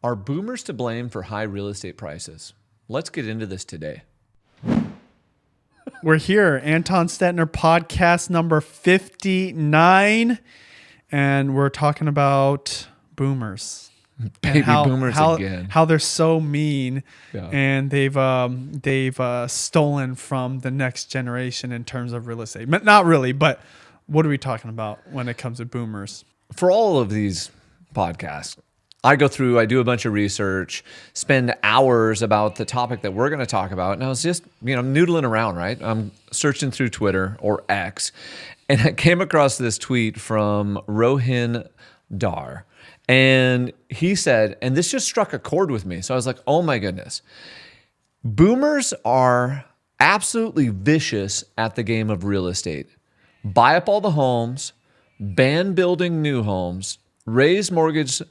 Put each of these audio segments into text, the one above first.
Are boomers to blame for high real estate prices? Let's get into this today. We're here, Anton Stetner podcast number 59, and we're talking about boomers. Baby and boomers again. How they're so mean, Yeah. and they've stolen from the next generation in terms of real estate. Not really, but what are we talking about when it comes to boomers? For all of these podcasts, I do a bunch of research, spend hours about the topic that we're going to talk about. And I was just, noodling around, right? I'm searching through Twitter or X, and I came across this tweet from Rohin Dar. And he said, and this just struck a chord with me. So I was like, oh my goodness. Boomers are absolutely vicious at the game of real estate. Buy up all the homes, ban building new homes, raise mortgage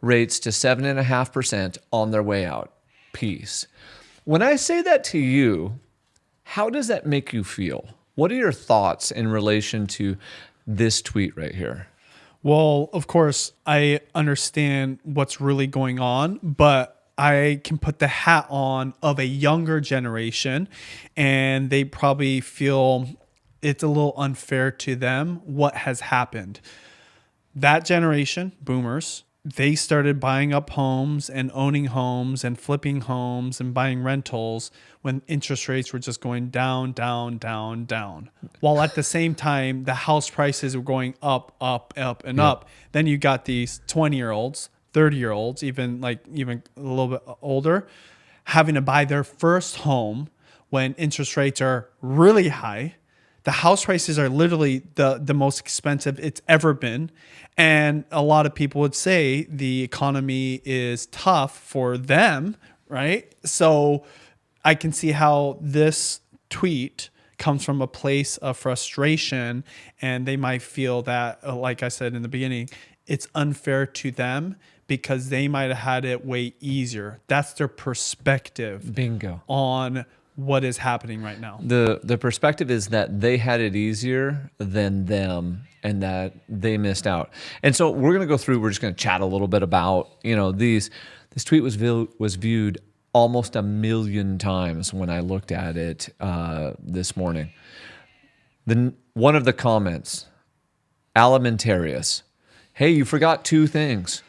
rates to 7.5% on their way out. Peace. When I say that to you, how does that make you feel? What are your thoughts in relation to this tweet right here? Well, of course, I understand what's really going on, but I can put the hat on of a younger generation, and they probably feel it's a little unfair to them what has happened. That generation, boomers, they started buying up homes and owning homes and flipping homes and buying rentals when interest rates were just going down, down, down, down. While at the same time, the house prices were going up, up, up, and up. Then you got these 20-year-olds, 30-year-olds, even a little bit older, having to buy their first home when interest rates are really high. The house prices are literally the most expensive it's ever been. And a lot of people would say the economy is tough for them, right? So I can see how this tweet comes from a place of frustration, and they might feel that, like I said in the beginning, it's unfair to them because they might have had it way easier. That's their perspective. Bingo. On what is happening right now. The perspective is that they had it easier than them and that they missed out. And so we're going to go through, we're just going to chat a little bit about, this tweet was viewed almost 1 million times when I looked at it this morning. One of the comments, Alimentarius, hey, you forgot 2 things.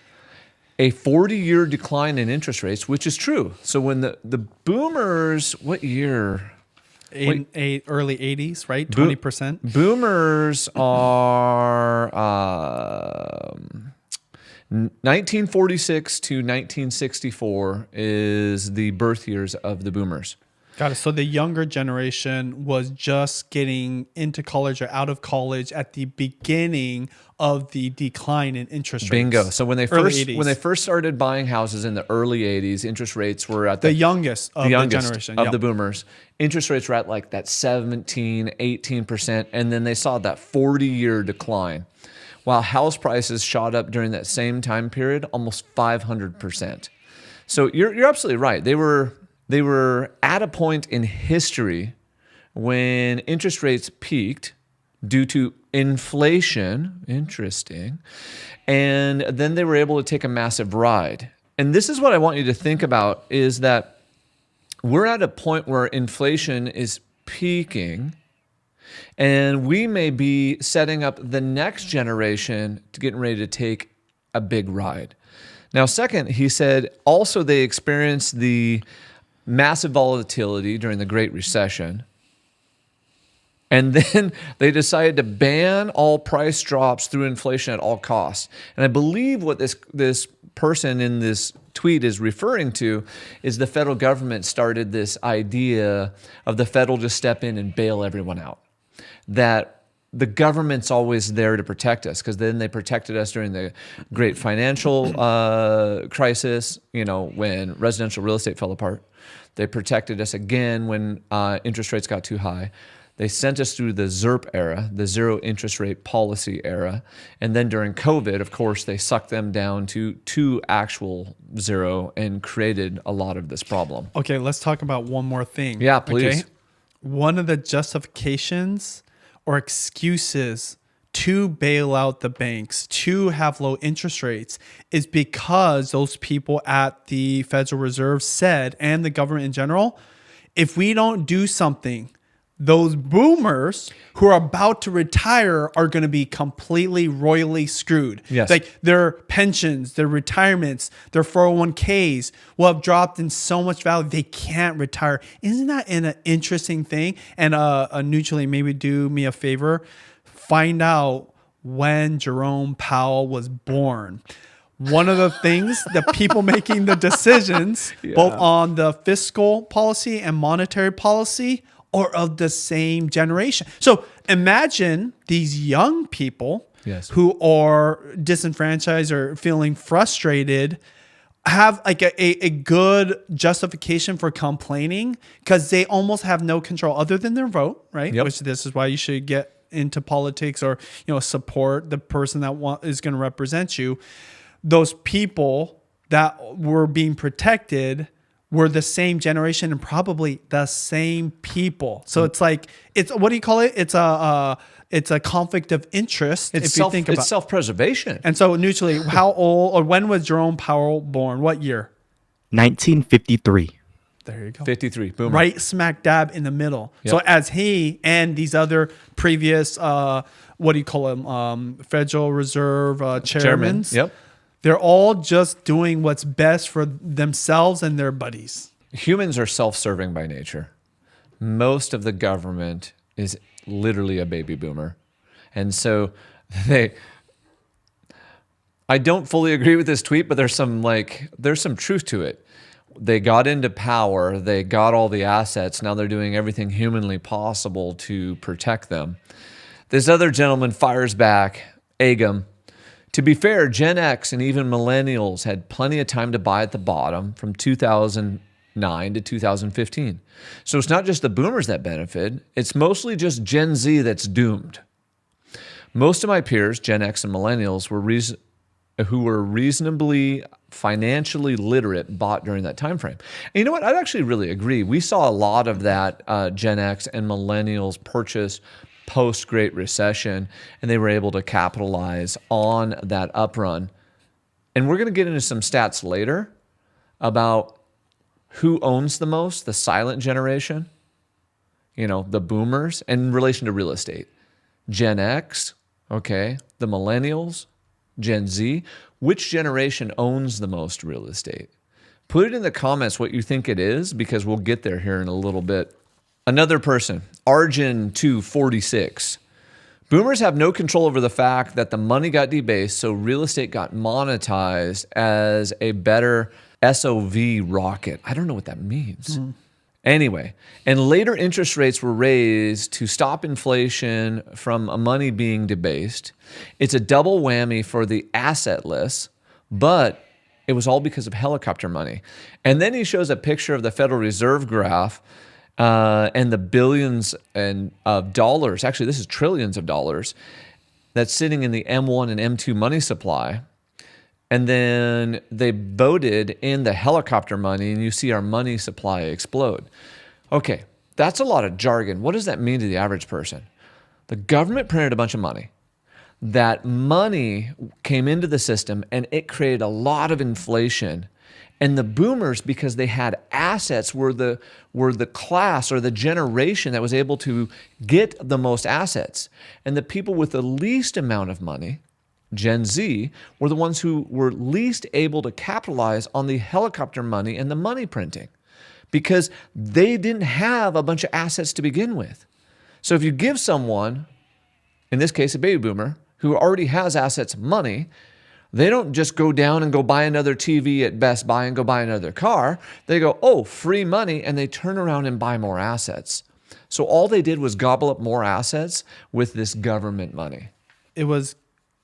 A 40-year decline in interest rates, which is true. So when the boomers, what year? Early 80s, right? 20%. Boomers are 1946 to 1964 is the birth years of the boomers. Got it. So the younger generation was just getting into college or out of college at the beginning of the decline in interest rates. Bingo. So when they first started buying houses in the early 80s, interest rates were at the youngest of the generation of the boomers. Interest rates were at like that 17, 18%, and then they saw that 40-year decline. While house prices shot up during that same time period, almost 500%. So you're absolutely right. They were at a point in history when interest rates peaked due to inflation. Interesting. And then they were able to take a massive ride. And this is what I want you to think about is that we're at a point where inflation is peaking, and we may be setting up the next generation to getting ready to take a big ride. Now, second, he said also they experienced the massive volatility during the Great Recession. And then they decided to ban all price drops through inflation at all costs. And I believe what this person in this tweet is referring to is the federal government started this idea of the Fed will just step in and bail everyone out. That the government's always there to protect us, because then they protected us during the great financial crisis, when residential real estate fell apart. They protected us again when interest rates got too high. They sent us through the ZIRP era, the zero interest rate policy era. And then during COVID, of course, they sucked them down to actual zero and created a lot of this problem. Okay, let's talk about one more thing. Yeah, please. Okay? One of the justifications or excuses to bail out the banks, to have low interest rates, is because those people at the Federal Reserve said, and the government in general, if we don't do something, those boomers who are about to retire are going to be completely royally screwed. Yes. Like their pensions, their retirements, their 401ks will have dropped in so much value they can't retire. Isn't that an interesting thing? And neutrally, maybe do me a favor, find out when Jerome Powell was born. One of the things, the people making the decisions, both on the fiscal policy and monetary policy, are of the same generation. So imagine these young people who are disenfranchised or feeling frustrated have like a good justification for complaining because they almost have no control other than their vote, right? Yep. Which this is why you should get into politics or support the person that is going to represent you. Those people that were being protected were the same generation and probably the same people. So it's like, what do you call it? It's a conflict of interest. It's self-preservation. And so neutrally, how old or when was Jerome Powell born? What year? 1953. There you go. 53. Boomer. Right smack dab in the middle. Yep. So as he and these other previous, what do you call them? Federal Reserve chairmen. Yep. They're all just doing what's best for themselves and their buddies. Humans are self-serving by nature. Most of the government is literally a baby boomer. And so I don't fully agree with this tweet, but there's some truth to it. They got into power, they got all the assets, now they're doing everything humanly possible to protect them. This other gentleman fires back, Agam. To be fair, Gen X and even millennials had plenty of time to buy at the bottom from 2009 to 2015. So it's not just the boomers that benefit, it's mostly just Gen Z that's doomed. Most of my peers, Gen X and millennials, who were reasonably financially literate bought during that time frame. And you know what? I'd actually really agree. We saw a lot of that Gen X and millennials purchase post-Great Recession, and they were able to capitalize on that uprun. And we're going to get into some stats later about who owns the most, the silent generation, the boomers, in relation to real estate. Gen X, okay, the millennials, Gen Z. Which generation owns the most real estate? Put it in the comments what you think it is, because we'll get there here in a little bit. Another person, Arjun246. Boomers have no control over the fact that the money got debased, so real estate got monetized as a better SOV rocket. I don't know what that means. Anyway, and later interest rates were raised to stop inflation from money being debased. It's a double whammy for the assetless, but it was all because of helicopter money. And then he shows a picture of the Federal Reserve graph and the billions of dollars, actually this is trillions of dollars, that's sitting in the M1 and M2 money supply. And then they voted in the helicopter money, and you see our money supply explode. Okay, that's a lot of jargon. What does that mean to the average person? The government printed a bunch of money. That money came into the system, and it created a lot of inflation. And the boomers, because they had assets, were the class or the generation that was able to get the most assets. And the people with the least amount of money, Gen Z, were the ones who were least able to capitalize on the helicopter money and the money printing because they didn't have a bunch of assets to begin with. So if you give someone, in this case a baby boomer, who already has assets, money, they don't just go down and go buy another TV at Best Buy and go buy another car. They go, oh, free money, and they turn around and buy more assets. So all they did was gobble up more assets with this government money. It was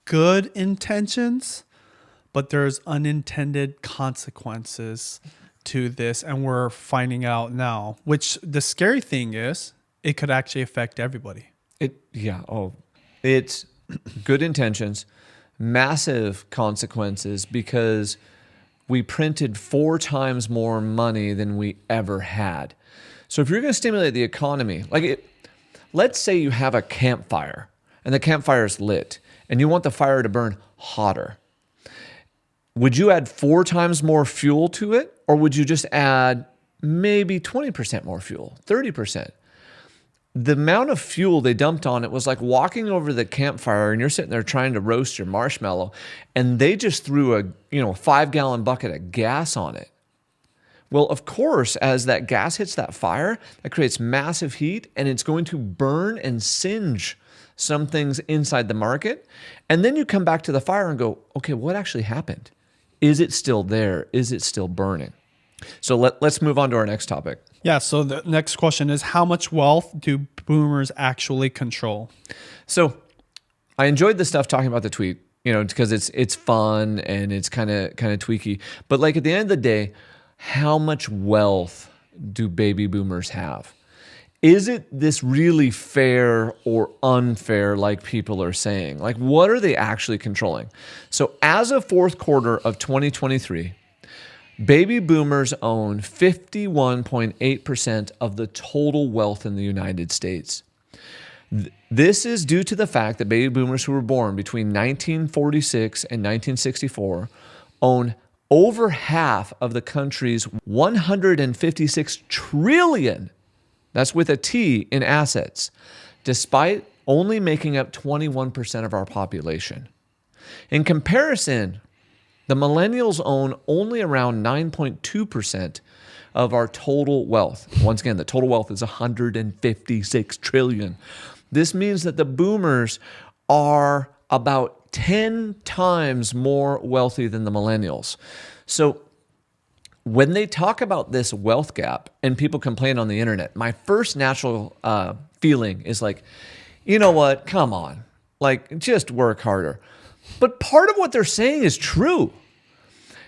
good intentions, but there's unintended consequences to this, and we're finding out now, which the scary thing is it could actually affect everybody. It's good intentions, massive consequences, because we printed 4 times more money than we ever had. So if you're going to stimulate the economy, let's say you have a campfire, and the campfire is lit, and you want the fire to burn hotter. Would you add 4 times more fuel to it, or would you just add maybe 20% more fuel, 30%? The amount of fuel they dumped on it was like walking over the campfire and you're sitting there trying to roast your marshmallow, and they just threw a 5-gallon bucket of gas on it. Well, of course, as that gas hits that fire, that creates massive heat, and it's going to burn and singe some things inside the market. And then you come back to the fire and go, okay, what actually happened? Is it still there? Is it still burning? So let's move on to our next topic. Yeah. So the next question is, how much wealth do boomers actually control? So I enjoyed the stuff talking about the tweet, because it's fun and it's kind of tweaky. But like at the end of the day, how much wealth do baby boomers have? Is it this really fair or unfair, like people are saying? Like, what are they actually controlling? So as of fourth quarter of 2023, baby boomers own 51.8% of the total wealth in the United States. This is due to the fact that baby boomers who were born between 1946 and 1964 own over half of the country's 156 trillion, that's with a T, in assets, despite only making up 21% of our population. In comparison, the millennials own only around 9.2% of our total wealth. Once again, the total wealth is 156 trillion. This means that the boomers are about 10 times more wealthy than the millennials. So when they talk about this wealth gap and people complain on the internet, my first natural feeling is like, you know what? Come on. Like, just work harder. But part of what they're saying is true.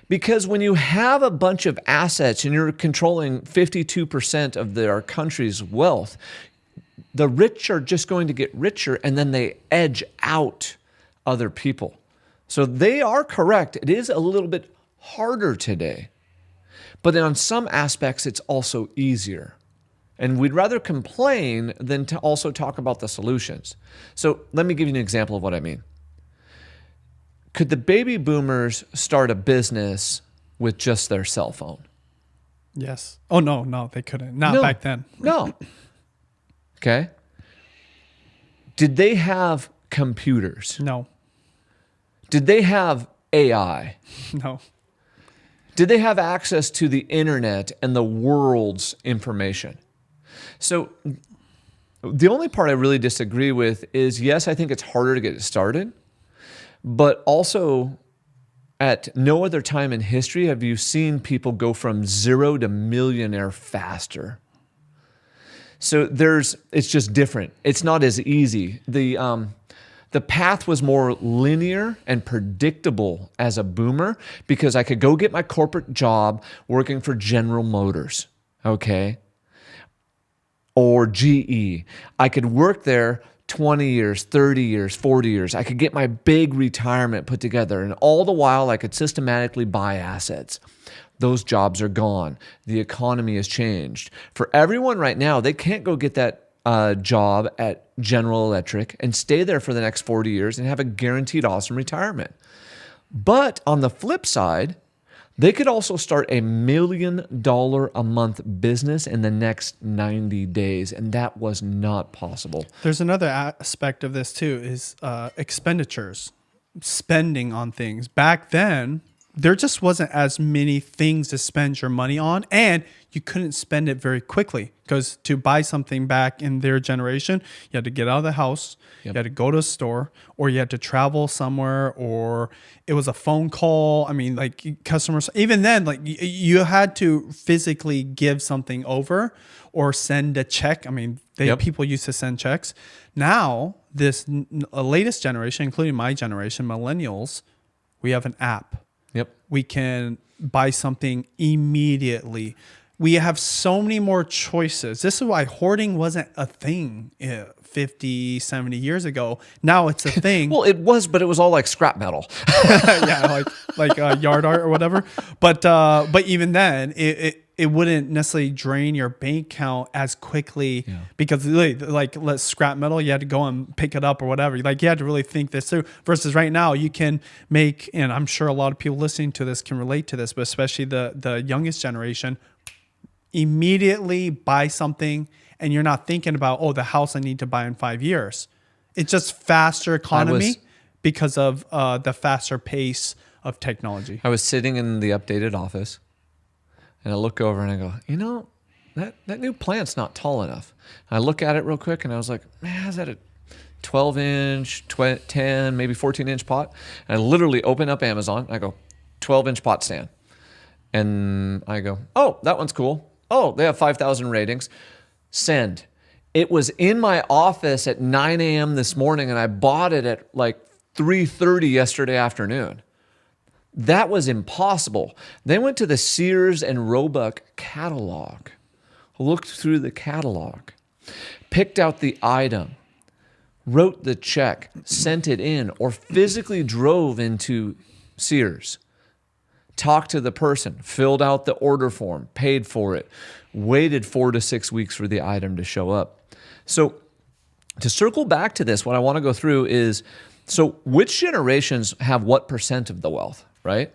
Because when you have a bunch of assets and you're controlling 52% of our country's wealth, the rich are just going to get richer, and then they edge out other people. So they are correct. It is a little bit harder today. But then on some aspects, it's also easier. And we'd rather complain than to also talk about the solutions. So let me give you an example of what I mean. Could the baby boomers start a business with just their cell phone? Yes. Oh, no, they couldn't. Not back then. No. Okay. Did they have computers? No. Did they have AI? No. Did they have access to the internet and the world's information? So the only part I really disagree with is, yes, I think it's harder to get it started, but also at no other time in history have you seen people go from zero to millionaire faster. So it's just different. It's not as easy. The path was more linear and predictable as a boomer because I could go get my corporate job working for General Motors, okay? Or GE. I could work there 20 years, 30 years, 40 years. I could get my big retirement put together, and all the while I could systematically buy assets. Those jobs are gone. The economy has changed. For everyone right now, they can't go get that job at General Electric and stay there for the next 40 years and have a guaranteed awesome retirement. But on the flip side, they could also start $1 million a month business in the next 90 days, and that was not possible. There's another aspect of this too, is expenditures, spending on things. Back then, there just wasn't as many things to spend your money on, and you couldn't spend it very quickly because to buy something back in their generation, you had to get out of the house, you had to go to a store, or you had to travel somewhere, or it was a phone call. I mean, like customers, even then, like you had to physically give something over or send a check. I mean, people used to send checks. Now, this latest generation, including my generation, millennials, we have an app. Yep. We can buy something immediately. We have so many more choices. This is why hoarding wasn't a thing 50, 70 years ago. Now it's a thing. Well, it was, but it was all like scrap metal. Yeah, like yard art or whatever. But even then, it it wouldn't necessarily drain your bank account as quickly because like let's scrap metal, you had to go and pick it up or whatever. Like you had to really think this through versus right now you can make, and I'm sure a lot of people listening to this can relate to this, but especially the youngest generation, immediately buy something and you're not thinking about, oh, the house I need to buy in 5 years. It's just faster economy because of the faster pace of technology. I was sitting in the updated office and I look over and I go, you know, that new plant's not tall enough. And I look at it real quick and I was like, man, is that a 12-inch, 10, maybe 14-inch pot? And I literally open up Amazon. And I go, 12-inch pot stand. And I go, oh, that one's cool. Oh, they have 5,000 ratings. Send. It was in my office at 9 a.m. this morning and I bought it at like 3:30 yesterday afternoon. That was impossible. They went to the Sears and Roebuck catalog, looked through the catalog, picked out the item, wrote the check, sent it in, or physically drove into Sears, talked to the person, filled out the order form, paid for it, waited 4 to 6 weeks for the item to show up. So to circle back to this, what I want to go through is, so which generations have what percent of the wealth? Right?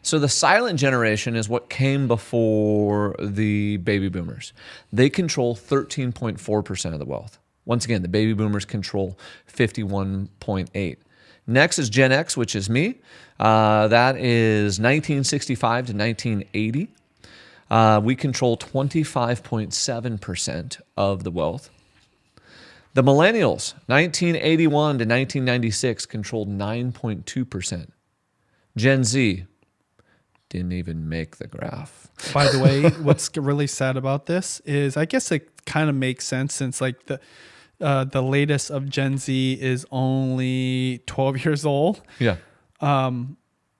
So the silent generation is what came before the baby boomers. They control 13.4% of the wealth. Once again, the baby boomers control 51.8%. Next is Gen X, which is me. That is 1965 to 1980. We control 25.7% of the wealth. The millennials, 1981 to 1996, controlled 9.2%. Gen Z didn't even make the graph. By the way, what's really sad about this is I guess it kind of makes sense since like the latest of Gen Z is only 12 years old. Yeah.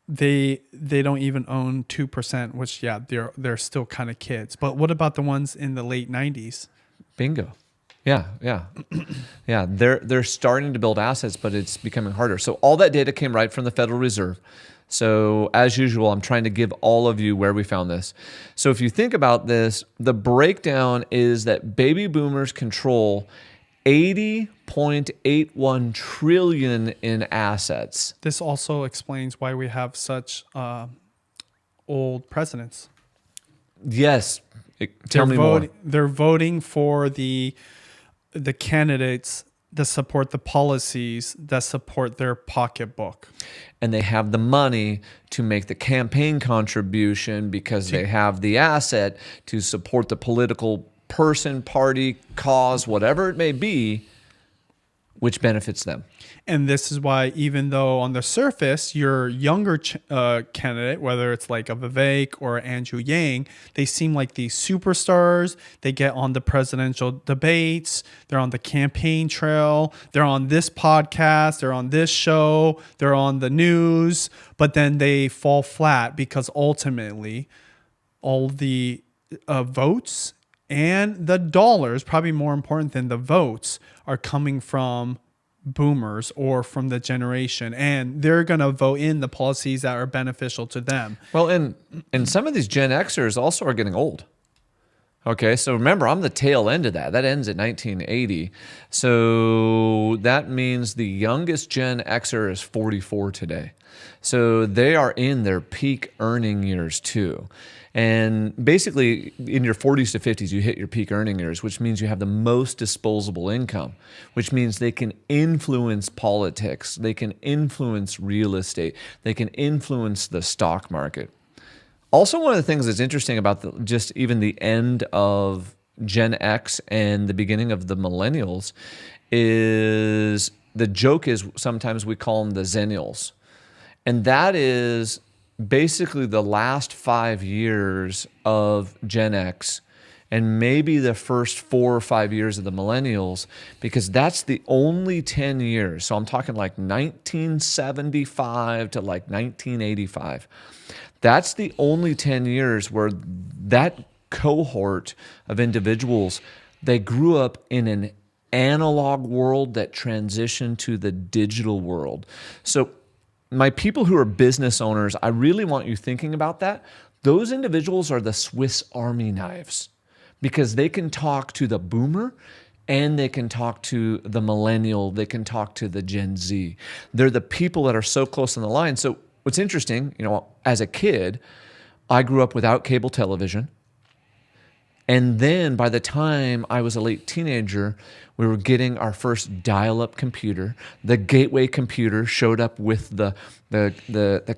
They don't even own 2%, which they're still kind of kids. But what about the ones in the late 90s? Bingo. Yeah. Yeah, they're starting to build assets, but it's becoming harder. So all that data came right from the Federal Reserve. So as usual, I'm trying to give all of you where we found this. So if you think about this, the breakdown is that baby boomers control 80.81 trillion in assets. This also explains why we have such old presidents. Yes. Tell me more. They're voting for the candidates that support the policies that support their pocketbook. And they have the money to make the campaign contribution because they have the asset to support the political person, party, cause, whatever it may be, which benefits them. And this is why, even though on the surface, your younger candidate, whether it's like a Vivek or Andrew Yang, they seem like these superstars. They get on the presidential debates. They're on the campaign trail. They're on this podcast. They're on this show. They're on the news. But then they fall flat because ultimately all the votes and the dollars, probably more important than the votes, are coming from boomers or from the generation, and they're going to vote in the policies that are beneficial to them. Well, and some of these Gen Xers also are getting old. Okay, so remember, I'm the tail end of that. That ends at 1980. So that means the youngest Gen Xer is 44 today. So they are in their peak earning years too. And basically, in your 40s to 50s, you hit your peak earning years, which means you have the most disposable income, which means they can influence politics, they can influence real estate, they can influence the stock market. Also, one of the things that's interesting about just even the end of Gen X and the beginning of the millennials is the joke is sometimes we call them the Zennials. And that is basically the last 5 years of Gen X and maybe the first 4 or 5 years of the millennials, because that's the only 10 years. So I'm talking like 1975 to like 1985. That's the only 10 years where that cohort of individuals, they grew up in an analog world that transitioned to the digital world. So my people who are business owners, I really want you thinking about that. Those individuals are the Swiss Army knives because they can talk to the boomer and they can talk to the millennial. They can talk to the Gen Z. They're the people that are so close on the line. So what's interesting, as a kid, I grew up without cable television. And then by the time I was a late teenager, we were getting our first dial-up computer. The gateway computer showed up with the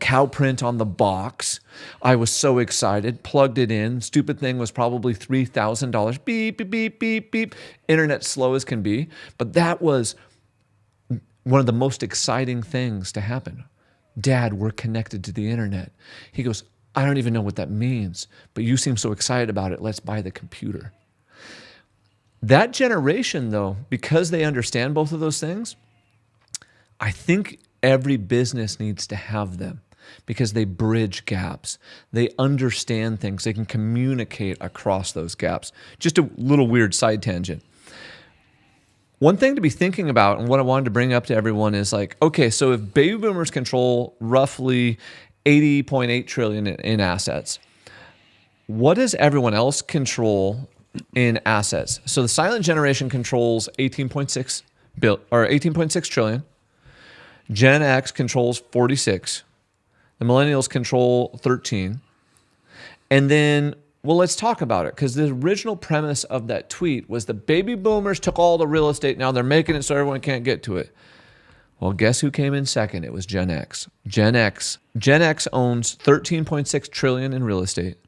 cow print on the box. I was so excited, plugged it in. Stupid thing was probably $3,000. Beep, beep, beep, beep, beep. Internet slow as can be. But that was one of the most exciting things to happen. Dad, we're connected to the internet. He goes, I don't even know what that means, but you seem so excited about it. Let's buy the computer. That generation, though, because they understand both of those things, I think every business needs to have them because they bridge gaps. They understand things. They can communicate across those gaps. Just a little weird side tangent. One thing to be thinking about, and what I wanted to bring up to everyone is okay, so if baby boomers control roughly 80.8 trillion in assets, what does everyone else control in assets? So the silent generation controls 18.6 trillion. Gen X controls 46. The millennials control 13. And then, let's talk about it, because the original premise of that tweet was the baby boomers took all the real estate. Now they're making it so everyone can't get to it. Well, guess who came in second? It was Gen X. Gen X owns 13.6 trillion in real estate,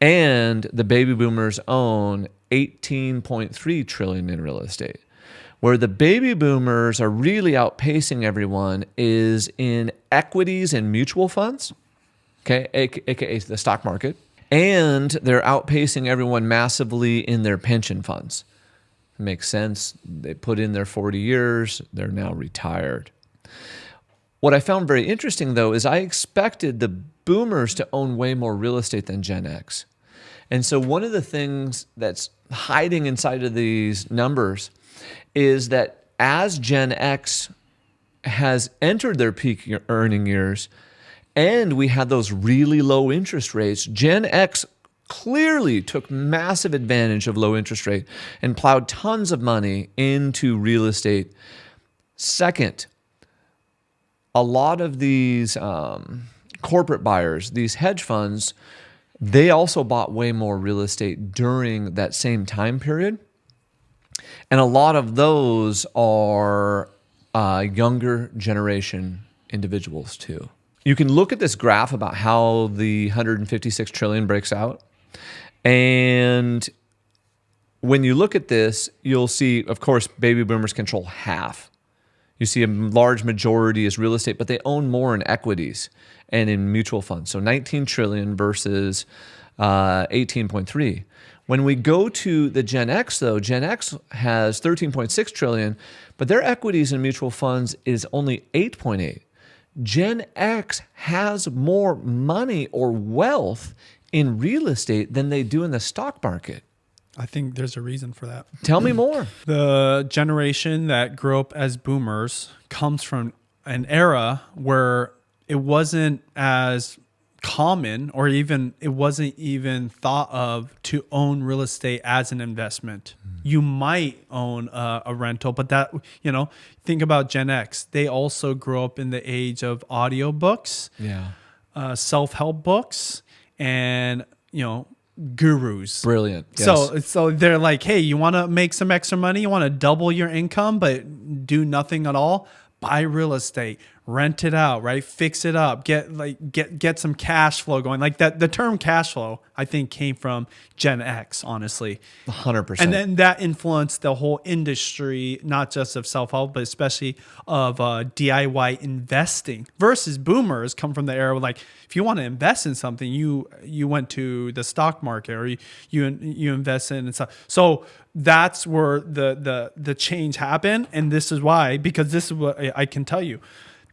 and the baby boomers own 18.3 trillion in real estate. Where the baby boomers are really outpacing everyone is in equities and mutual funds, okay, aka the stock market, and they're outpacing everyone massively in their pension funds. Makes sense. They put in their 40 years. They're now retired. What I found very interesting, though, is I expected the boomers to own way more real estate than Gen X. And so one of the things that's hiding inside of these numbers is that as Gen X has entered their peak earning years and we had those really low interest rates, Gen X clearly took massive advantage of low interest rate and plowed tons of money into real estate. Second, a lot of these corporate buyers, these hedge funds, they also bought way more real estate during that same time period. And a lot of those are younger generation individuals too. You can look at this graph about how the 156 trillion breaks out. And when you look at this, you'll see, of course, baby boomers control half. You see a large majority is real estate, but they own more in equities and in mutual funds. So 19 trillion versus 18.3. When we go to the Gen X, though, Gen X has 13.6 trillion, but their equities and mutual funds is only 8.8. Gen X has more money or wealth in real estate than they do in the stock market. I think there's a reason for that. Tell me more. The generation that grew up as boomers comes from an era where it wasn't as common, or even it wasn't even thought of to own real estate as an investment. You might own a rental, but that, think about Gen X. They also grew up in the age of audiobooks, self-help books, and gurus. Brilliant. Yes. So they're like, hey, you want to make some extra money? You want to double your income, but do nothing at all? Buy real estate, rent it out, right? Fix it up, get some cash flow going. Like that, the term cash flow, I think, came from Gen X, honestly. 100%. And then that influenced the whole industry, not just of self-help, but especially of DIY investing. Versus boomers come from the era where, if you want to invest in something, you went to the stock market, or you invest in stuff. So that's where the change happened. And this is why, because this is what I can tell you.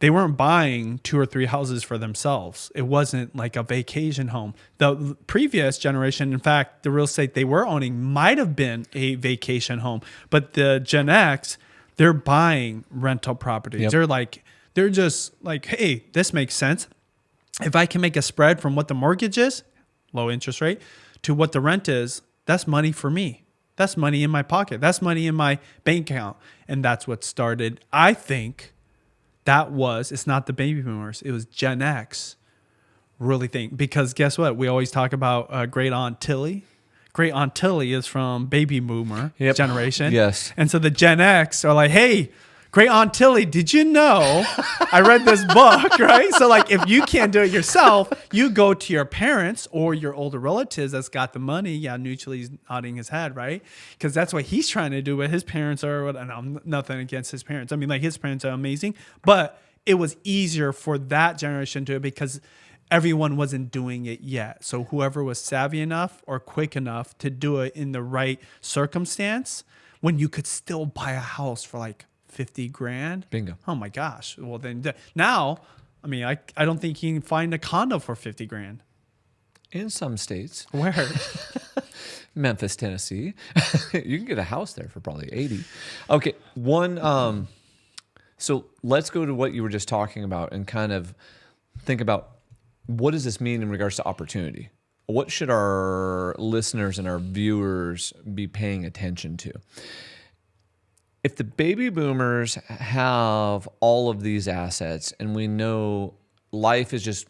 They weren't buying 2 or 3 houses for themselves. It wasn't like a vacation home. The previous generation, in fact, the real estate they were owning might have been a vacation home. But the Gen X, they're buying rental properties. Yep. They're just like, hey, this makes sense. if I can make a spread from what the mortgage is, low interest rate, to what the rent is, that's money for me. That's money in my pocket. That's money in my bank account. And that's what started, I think, it's not the baby boomers. It was Gen X really think. Because guess what? We always talk about Great Aunt Tilly. Great Aunt Tilly is from baby boomer generation. Yes. And so the Gen X are like, hey, Great Aunt Tilly, did you know I read this book, right? So like if you can't do it yourself, you go to your parents or your older relatives that's got the money. Yeah, Neutrally he's nodding his head, right? Because that's what he's trying to do, but his parents are, and I'm nothing against his parents. I mean, like his parents are amazing, but it was easier for that generation to do it because everyone wasn't doing it yet. So whoever was savvy enough or quick enough to do it in the right circumstance, when you could still buy a house for like 50 grand. Bingo. Oh my gosh. Well, then now, I mean, I don't think you can find a condo for 50 grand. In some states. Where? Memphis, Tennessee. You can get a house there for probably 80. Okay. So let's go to what you were just talking about and kind of think about what does this mean in regards to opportunity? What should our listeners and our viewers be paying attention to? If the baby boomers have all of these assets and we know life is just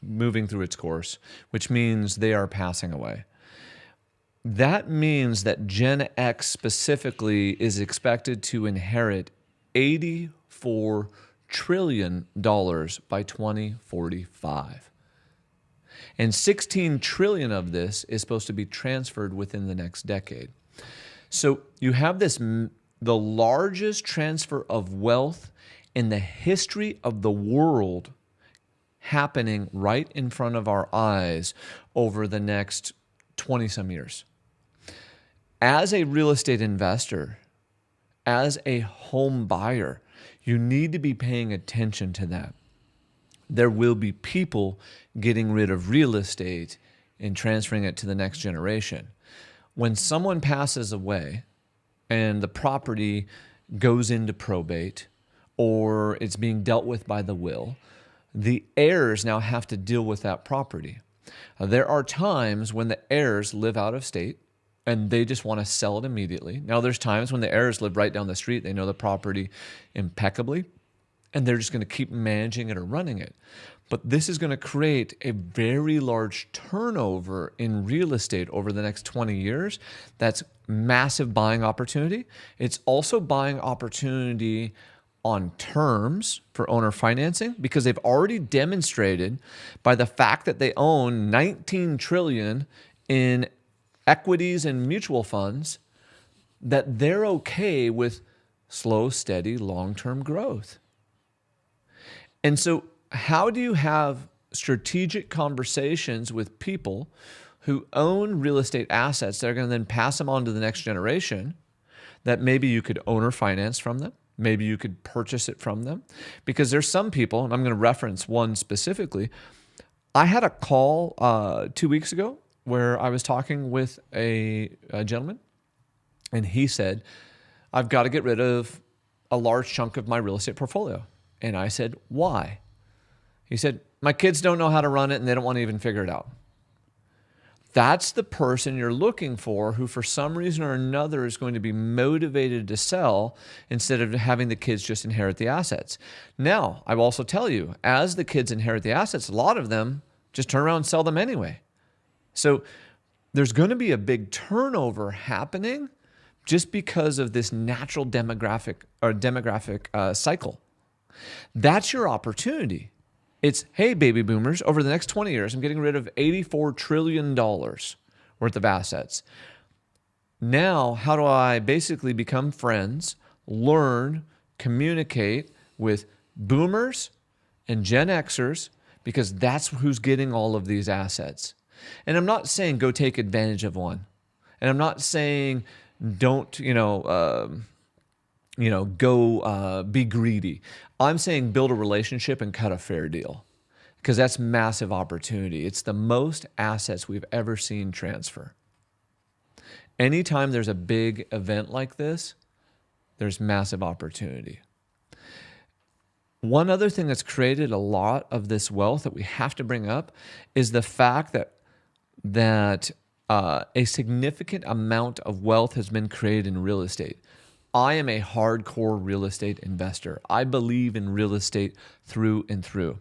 moving through its course, which means they are passing away, that means that Gen X specifically is expected to inherit $84 trillion by 2045. And $16 trillion of this is supposed to be transferred within the next decade. So you have the largest transfer of wealth in the history of the world happening right in front of our eyes over the next 20-some years. As a real estate investor, as a home buyer, you need to be paying attention to that. There will be people getting rid of real estate and transferring it to the next generation. When someone passes away and the property goes into probate or it's being dealt with by the will, the heirs now have to deal with that property. There are times when the heirs live out of state and they just want to sell it immediately. Now, there's times when the heirs live right down the street. They know the property impeccably, and they're just going to keep managing it or running it. But this is going to create a very large turnover in real estate over the next 20 years. That's massive buying opportunity. It's also buying opportunity on terms for owner financing because they've already demonstrated by the fact that they own $19 trillion in equities and mutual funds that they're okay with slow, steady, long-term growth. And so how do you have strategic conversations with people who own real estate assets that are going to then pass them on to the next generation that maybe you could owner finance from them? Maybe you could purchase it from them? Because there's some people, and I'm going to reference one specifically. I had a call 2 weeks ago where I was talking with a gentleman, and he said, I've got to get rid of a large chunk of my real estate portfolio. And I said, why? He said, my kids don't know how to run it and they don't want to even figure it out. That's the person you're looking for who for some reason or another is going to be motivated to sell instead of having the kids just inherit the assets. Now, I will also tell you, as the kids inherit the assets, a lot of them just turn around and sell them anyway. So there's going to be a big turnover happening just because of this natural demographic cycle. That's your opportunity. It's, hey, baby boomers, over the next 20 years, I'm getting rid of $84 trillion worth of assets. Now, how do I basically become friends, learn, communicate with boomers and Gen Xers, because that's who's getting all of these assets. And I'm not saying go take advantage of one. And I'm not saying don't, go be greedy. I'm saying build a relationship and cut a fair deal because that's massive opportunity. It's the most assets we've ever seen transfer. Anytime there's a big event like this, there's massive opportunity. One other thing that's created a lot of this wealth that we have to bring up is the fact that a significant amount of wealth has been created in real estate. I am a hardcore real estate investor. I believe in real estate through and through.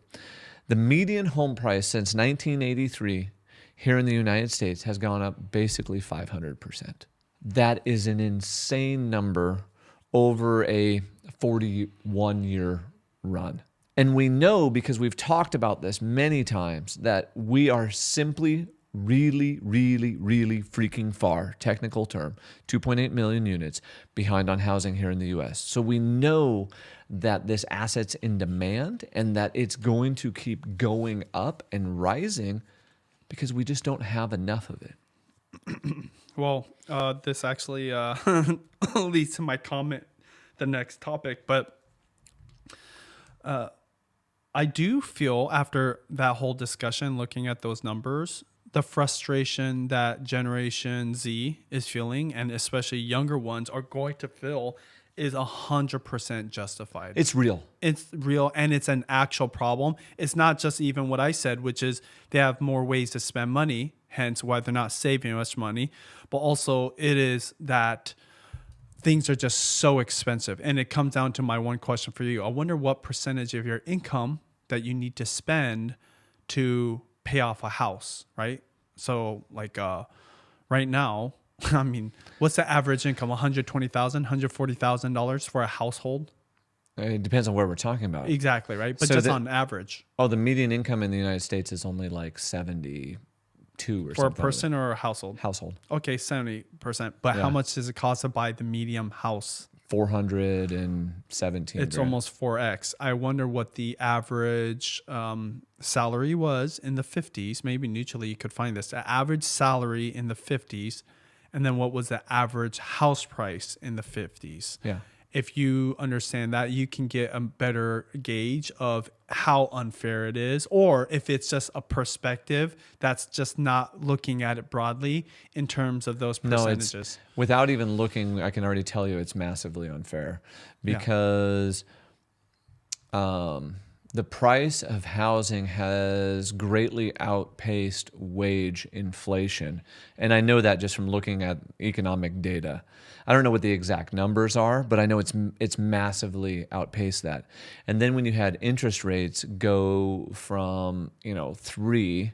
The median home price since 1983 here in the United States has gone up basically 500%. That is an insane number over a 41-year run. And we know, because we've talked about this many times, that we are simply really, really, really freaking far, technical term, 2.8 million units behind on housing here in the US. So we know that this asset's in demand and that it's going to keep going up and rising because we just don't have enough of it. Well, this actually leads to my comment, the next topic. But I do feel, after that whole discussion, looking at those numbers, the frustration that Generation Z is feeling, and especially younger ones are going to feel, is 100% justified. It's real. It's real, and it's an actual problem. It's not just even what I said, which is they have more ways to spend money, hence why they're not saving much money, but also it is that things are just so expensive. And it comes down to my one question for you. I wonder what percentage of your income that you need to spend to pay off a house, right? So like right now, I mean, what's the average income? $120,000, $140,000 for a household? It depends on where we're talking about. Exactly, right? But So just the- on average. Oh, the median income in the United States is only like 72 or For something. a person or a household? Household. Okay, 70%. But Yeah. how much does it cost to buy the medium house? 417. It's grand. almost 4x. I wonder what the average salary was in the 50s. Maybe mutually you could find this. The average salary in the 50s, and then what was the average house price in the 50s. Yeah. If you understand that, you can get a better gauge of how unfair it is, or if it's just a perspective that's just not looking at it broadly in terms of those No, percentages. it's without even looking, I can already tell you it's massively unfair because the price of housing has greatly outpaced wage inflation. And I know that just from looking at economic data. I don't know what the exact numbers are, but I know it's massively outpaced that. And then when you had interest rates go from, 3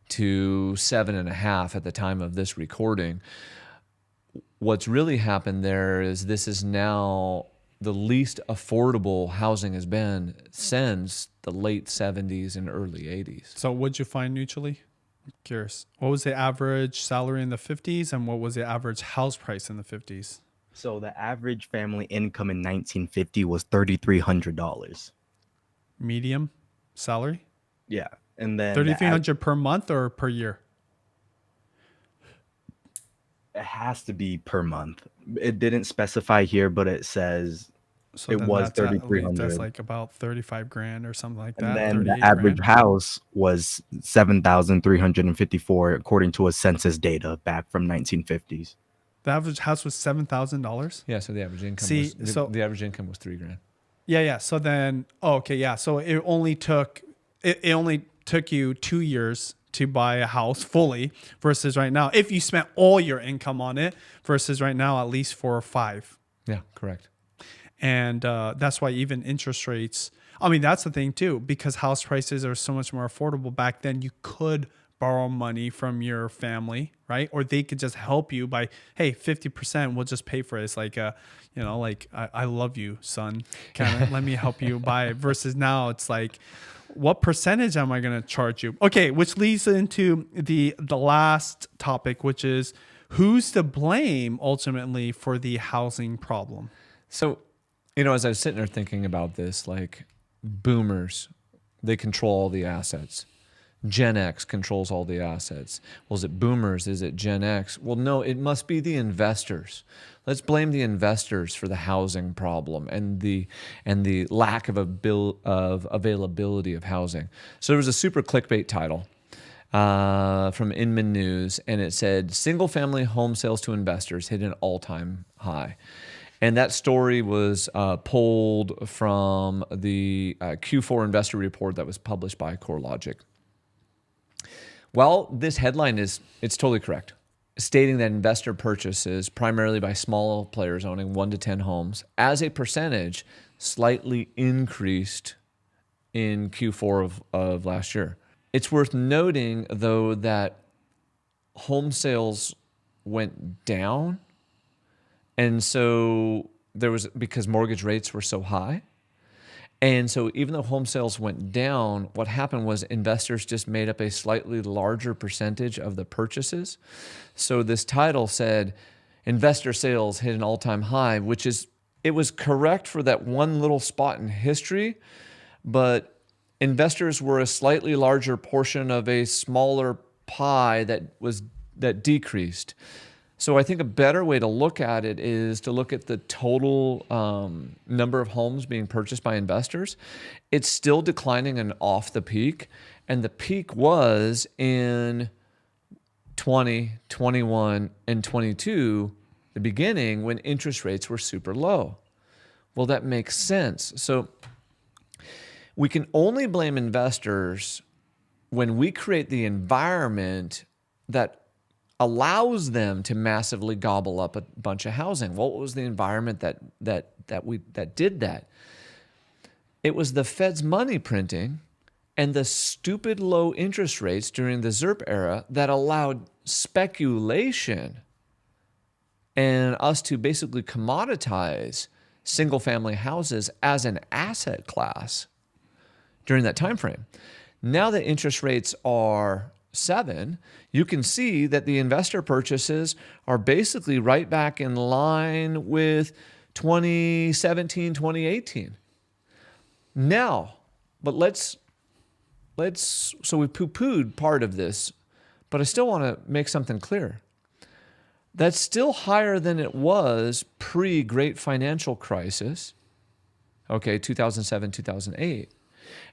to 7.5 at the time of this recording, what's really happened there is this is now the least affordable housing has been since the late 70s and early 80s. So what'd you find mutually? I'm curious. What was the average salary in the 50s and what was the average house price in the 50s? So the average family income in 1950 was $3,300. Medium salary? Yeah. And then the $3,300 per month or per year? it has to be per month. It didn't specify here, but it says So it then was that's at least- 3,300. That's like about 35 grand or something like that. And then the 38 average grand. house was 7,354 according to a census data back from 1950s. The average house was $7,000. Yeah, so the average income See, was so- the average income was $3,000. Yeah. So then, okay, yeah. So it only took you 2 years to buy a house fully versus right now, if you spent all your income on it, versus right now at least 4 or 5. Yeah, correct. And that's why even interest rates, I mean, that's the thing too, because house prices are so much more affordable back then. You could borrow money from your family, right? Or they could just help you by, hey, 50%, we'll just pay for it. It's like, I love you, son. Kind of let me help you buy it. Versus now it's like, what percentage am I going to charge you? Okay, which leads into the last topic, which is who's to blame ultimately for the housing problem? So, as I was sitting there thinking about this, like boomers, they control all the assets. Gen X controls all the assets. Well, is it boomers? Is it Gen X? Well, no, it must be the investors. Let's blame the investors for the housing problem and the lack of availability of housing. So there was a super clickbait title from Inman News, and it said, single-family home sales to investors hit an all-time high. And that story was pulled from the Q4 investor report that was published by CoreLogic. Well, this headline it's totally correct, stating that investor purchases, primarily by small players owning 1 to 10 homes, as a percentage, slightly increased in Q4 of last year. It's worth noting, though, that home sales went down. And so because mortgage rates were so high. And so even though home sales went down, what happened was investors just made up a slightly larger percentage of the purchases. So this title said, investor sales hit an all-time high, it was correct for that one little spot in history, but investors were a slightly larger portion of a smaller pie that decreased. So I think a better way to look at it is to look at the total number of homes being purchased by investors. It's still declining and off the peak. And the peak was in 20, 21, and 22, the beginning, when interest rates were super low. Well, that makes sense. So we can only blame investors when we create the environment that allows them to massively gobble up a bunch of housing. What was the environment that did that? It was the Fed's money printing and the stupid low interest rates during the ZIRP era that allowed speculation and us to basically commoditize single-family houses as an asset class during that time frame. Now that interest rates are 7, you can see that the investor purchases are basically right back in line with 2017, 2018. Now, but so we poo-pooed part of this, but I still want to make something clear. That's still higher than it was pre-Great Financial Crisis, 2007, 2008.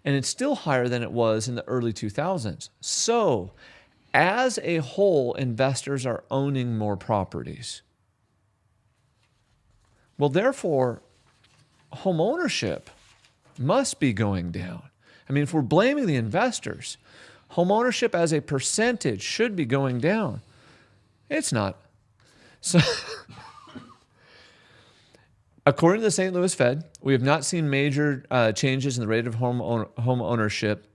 And it's still higher than it was in the early 2000s. So, as a whole, investors are owning more properties. Well, therefore, home ownership must be going down. I mean, if we're blaming the investors, home ownership as a percentage should be going down. It's not. So, according to the St. Louis Fed, we have not seen major changes in the rate of home ownership,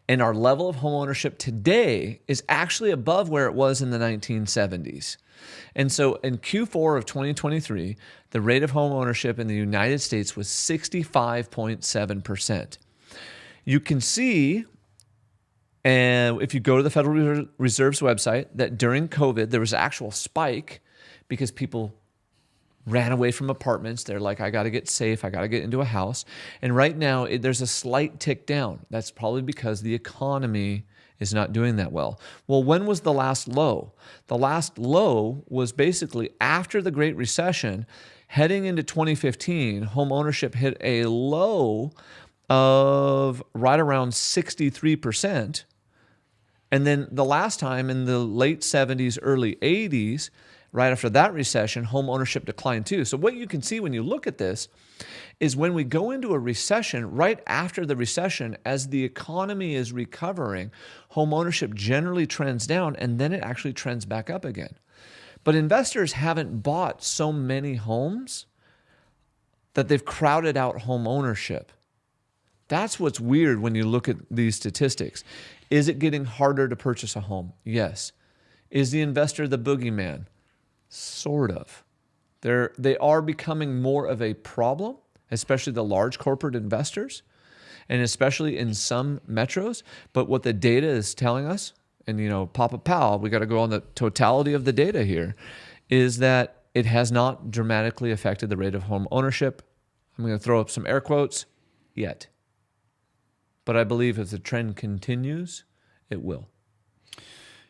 and our level of home ownership today is actually above where it was in the 1970s. And so in Q4 of 2023, the rate of home ownership in the United States was 65.7%. You can see, and if you go to the Federal Reserve's website, that during COVID, there was an actual spike because people ran away from apartments. They're like, I got to get safe. I got to get into a house. And right now, there's a slight tick down. That's probably because the economy is not doing that well. Well, when was the last low? The last low was basically after the Great Recession. Heading into 2015, home ownership hit a low of right around 63%. And then the last time in the late 70s, early 80s, right after that recession, home ownership declined too. So what you can see when you look at this is when we go into a recession, right after the recession, as the economy is recovering, home ownership generally trends down and then it actually trends back up again. But investors haven't bought so many homes that they've crowded out home ownership. That's what's weird when you look at these statistics. Is it getting harder to purchase a home? Yes. Is the investor the boogeyman? Sort of. They are becoming more of a problem, especially the large corporate investors, and especially in some metros. But what the data is telling us, and Papa Powell, we got to go on the totality of the data here, is that it has not dramatically affected the rate of home ownership. I'm going to throw up some air quotes, yet. But I believe if the trend continues, it will.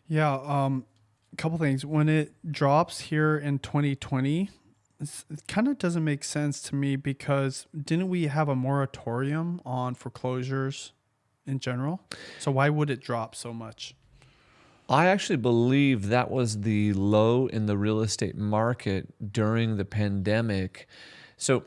Yeah, a couple things. When it drops here in 2020, it kind of doesn't make sense to me because didn't we have a moratorium on foreclosures in general? So why would it drop so much? I actually believe that was the low in the real estate market during the pandemic. So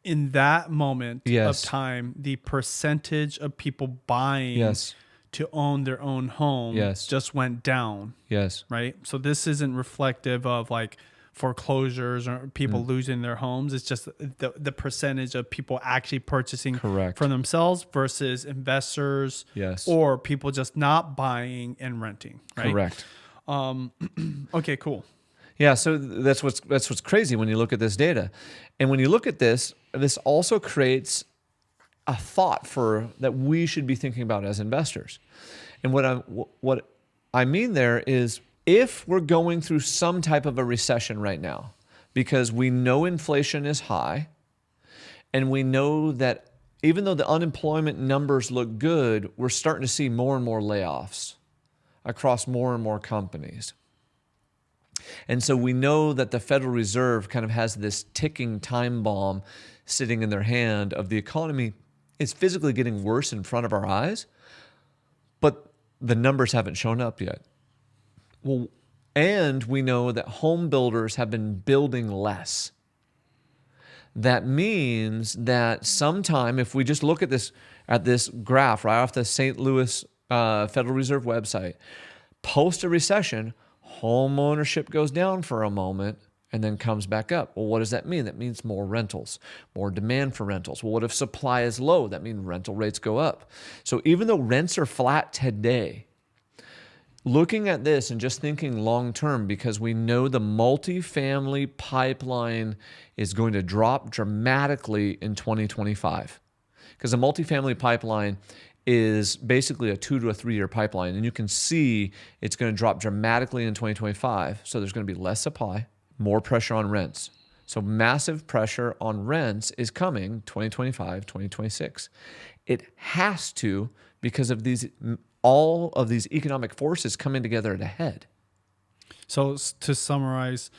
In that moment of yes, time, the percentage of people buying yes, to own their own home yes, just went down, yes, right? So this isn't reflective of like foreclosures or people losing their homes. It's just the percentage of people actually purchasing correct. for themselves versus investors Yes, or people just not buying and renting, right? correct. Okay, cool. Yeah, so that's what's crazy when you look at this data. And when you look at this also creates a thought that we should be thinking about as investors. And what I mean there is, if we're going through some type of a recession right now, because we know inflation is high, and we know that even though the unemployment numbers look good, we're starting to see more and more layoffs across more and more companies. And so we know that the Federal Reserve kind of has this ticking time bomb sitting in their hand of the economy is physically getting worse in front of our eyes, but the numbers haven't shown up yet. Well, and we know that home builders have been building less. That means that sometime, if we just look at this graph right off the St. Louis Federal Reserve website, post a recession, home ownership goes down for a moment and then comes back up. Well, what does that mean? That means more rentals, more demand for rentals. Well, what if supply is low? That means rental rates go up. So even though rents are flat today, looking at this and just thinking long term, because we know the multifamily pipeline is going to drop dramatically in 2025. Because the multifamily pipeline is basically a 2 to 3 year pipeline. And you can see it's going to drop dramatically in 2025. So there's going to be less supply, more pressure on rents. So massive pressure on rents is coming 2025, 2026. It has to, because of all of these economic forces coming together at a head. So to summarize,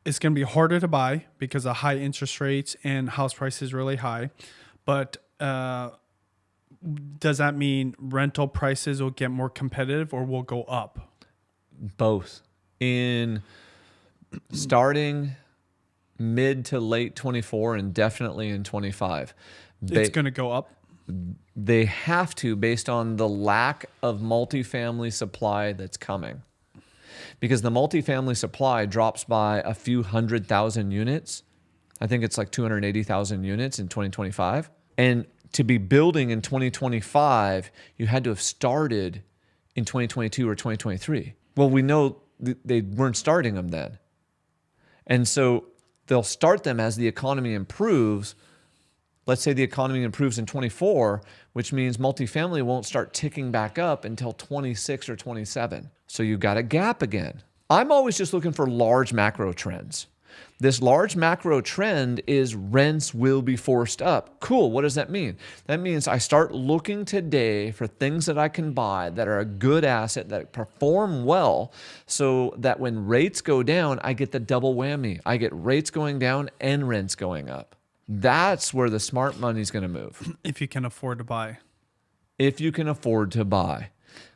it's going to be harder to buy because of high interest rates and house prices really high. But does that mean rental prices will get more competitive or will go up? Both. In starting mid to late 24 and definitely in 25. It's going to go up? They have to, based on the lack of multifamily supply that's coming. Because the multifamily supply drops by a few 100,000 units. I think it's like 280,000 units in 2025. And to be building in 2025, you had to have started in 2022 or 2023. Well, we know they weren't starting them then. And so they'll start them as the economy improves. Let's say the economy improves in 24, which means multifamily won't start ticking back up until 26 or 27. So you got a gap again. I'm always just looking for large macro trends. This large macro trend is rents will be forced up. Cool. What does that mean? That means I start looking today for things that I can buy that are a good asset, that perform well, so that when rates go down, I get the double whammy. I get rates going down and rents going up. That's where the smart money is going to move. If you can afford to buy. If you can afford to buy.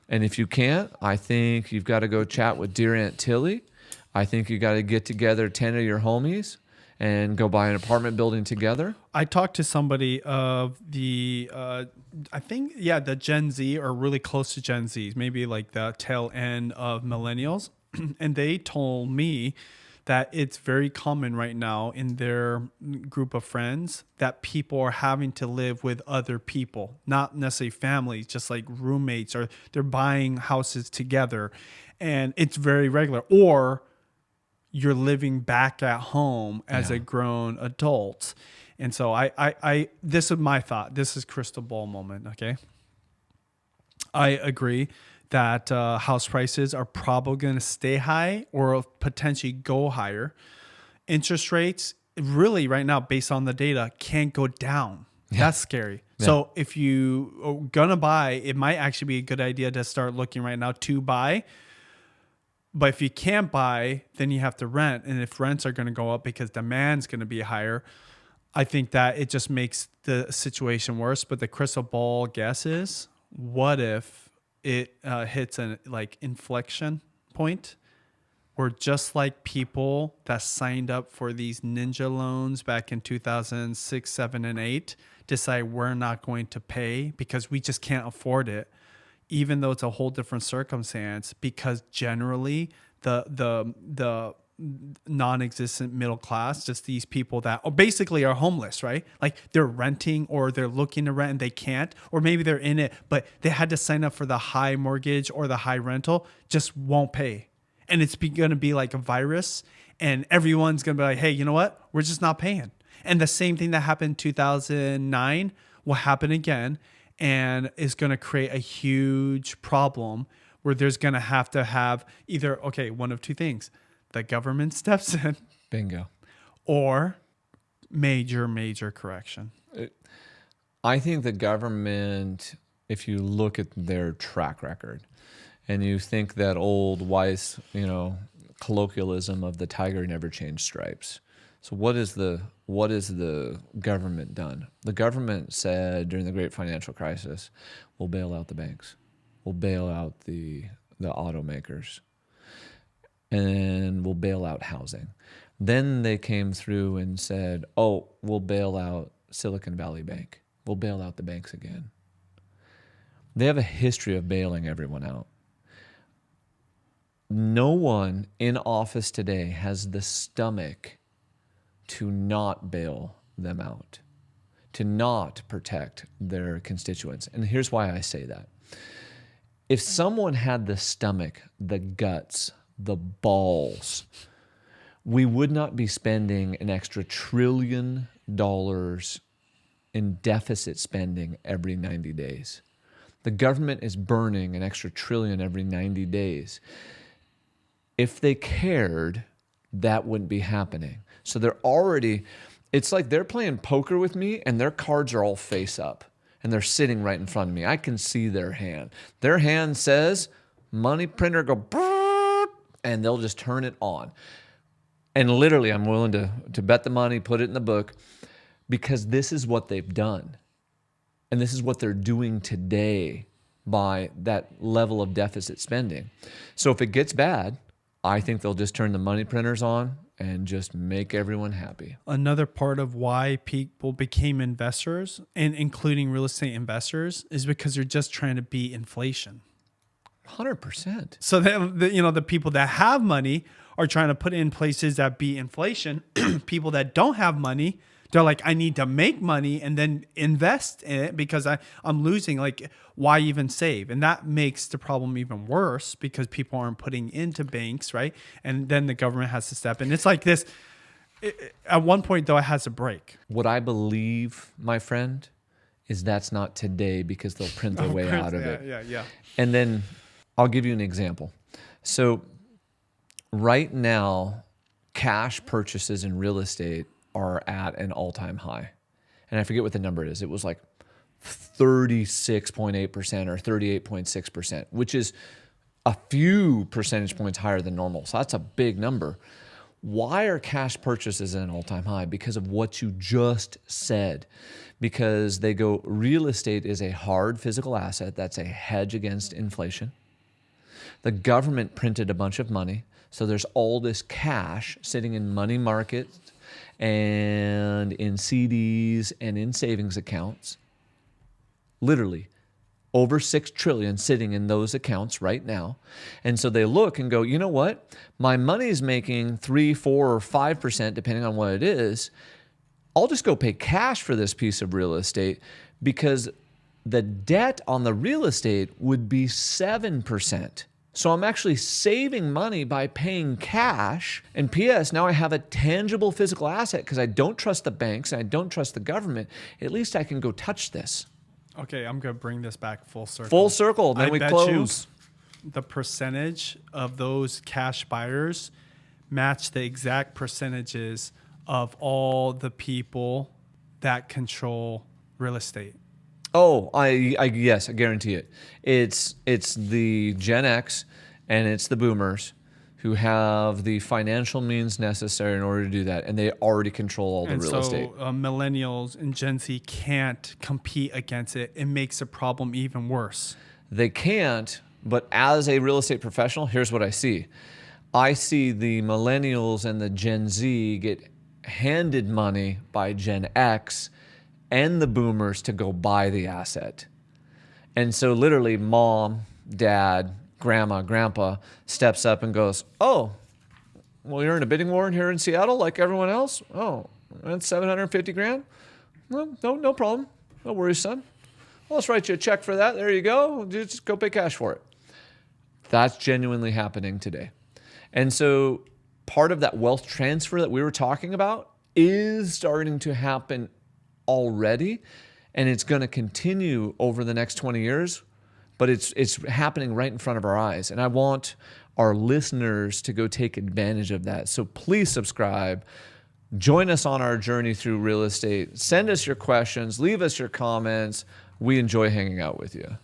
And if you can't, I think you've got to go chat with Dear Aunt Tilly. I think you got to get together 10 of your homies and go buy an apartment building together. I talked to somebody of the Gen Z or really close to Gen Z, maybe like the tail end of millennials. And they told me that it's very common right now in their group of friends that people are having to live with other people, not necessarily families, just like roommates, or they're buying houses together. And it's very regular. Or you're living back at home as a grown adult. And so I this is my thought. This is crystal ball moment, okay? I agree that house prices are probably going to stay high or potentially go higher. Interest rates, really right now, based on the data, can't go down. Yeah. That's scary. Yeah. So if you are going to buy, it might actually be a good idea to start looking right now to buy. But if you can't buy, then you have to rent. And if rents are going to go up because demand's going to be higher, I think that it just makes the situation worse. But the crystal ball guess is, what if it hits an like inflection point where just like people that signed up for these ninja loans back in 2006, 7, and 8 decide we're not going to pay because we just can't afford it, even though it's a whole different circumstance, because generally the non-existent middle class, just these people that basically are homeless, right? Like they're renting or they're looking to rent and they can't, or maybe they're in it, but they had to sign up for the high mortgage or the high rental, just won't pay. And it's going to be like a virus, and everyone's going to be like, hey, you know what? We're just not paying. And the same thing that happened in 2009 will happen again, and is going to create a huge problem where there's going to have either, okay, one of two things. The government steps in. Bingo. Or major correction. I think the government, if you look at their track record and you think that old wise, colloquialism of the tiger never changed stripes. So what is the government done? The government said during the great financial crisis, we'll bail out the banks. We'll bail out the automakers. And we'll bail out housing. Then they came through and said, oh, we'll bail out Silicon Valley Bank. We'll bail out the banks again. They have a history of bailing everyone out. No one in office today has the stomach to not bail them out, to not protect their constituents. And here's why I say that. If someone had the stomach, the guts, the balls, we would not be spending an extra $1 trillion in deficit spending every 90 days. The government is burning an extra $1 trillion every 90 days. If they cared, that wouldn't be happening. So it's like they're playing poker with me and their cards are all face up and they're sitting right in front of me. I can see their hand. Their hand says, money printer, go and they'll just turn it on. And literally, I'm willing to bet the money, put it in the book, because this is what they've done. And this is what they're doing today by that level of deficit spending. So if it gets bad, I think they'll just turn the money printers on and just make everyone happy. Another part of why people became investors, and including real estate investors, is because they're just trying to beat inflation. 100%. So the people that have money are trying to put in places that beat inflation. People that don't have money, they're like, I need to make money and then invest in it because I'm losing. Like, why even save? And that makes the problem even worse because people aren't putting into banks, right? And then the government has to step in. It's like this. At one point, though, it has to break. What I believe, my friend, is that's not today because they'll print their way out of it. Yeah. And then I'll give you an example. So right now, cash purchases in real estate are at an all-time high. And I forget what the number is. It was like 36.8% or 38.6%, which is a few percentage points higher than normal. So that's a big number. Why are cash purchases at an all-time high? Because of what you just said. Because they go, real estate is a hard physical asset that's a hedge against inflation. The government printed a bunch of money. So there's all this cash sitting in money markets and in CDs and in savings accounts. Literally over $6 trillion sitting in those accounts right now. And so they look and go, you know what? My money is making 3, 4, or 5%, depending on what it is. I'll just go pay cash for this piece of real estate because the debt on the real estate would be 7%. So I'm actually saving money by paying cash. And P.S., now I have a tangible physical asset because I don't trust the banks and I don't trust the government. At least I can go touch this. Okay, I'm going to bring this back full circle. Full circle, then we close. The percentage of those cash buyers match the exact percentages of all the people that control real estate. Oh, yes, I guarantee it. It's the Gen X and it's the boomers who have the financial means necessary in order to do that, and they already control all the real estate. So millennials and Gen Z can't compete against it. It makes the problem even worse. They can't, but as a real estate professional, here's what I see. I see the millennials and the Gen Z get handed money by Gen X and the boomers to go buy the asset. And so literally mom, dad, grandma, grandpa steps up and goes, oh, well, you're in a bidding war here in Seattle like everyone else? Oh, that's 750 grand? Well, no problem. No worries, son. Well, let's write you a check for that. There you go. Just go pay cash for it. That's genuinely happening today. And so part of that wealth transfer that we were talking about is starting to happen already, and it's going to continue over the next 20 years, but it's happening right in front of our eyes. And I want our listeners to go take advantage of that. So please subscribe. Join us on our journey through real estate. Send us your questions. Leave us your comments. We enjoy hanging out with you.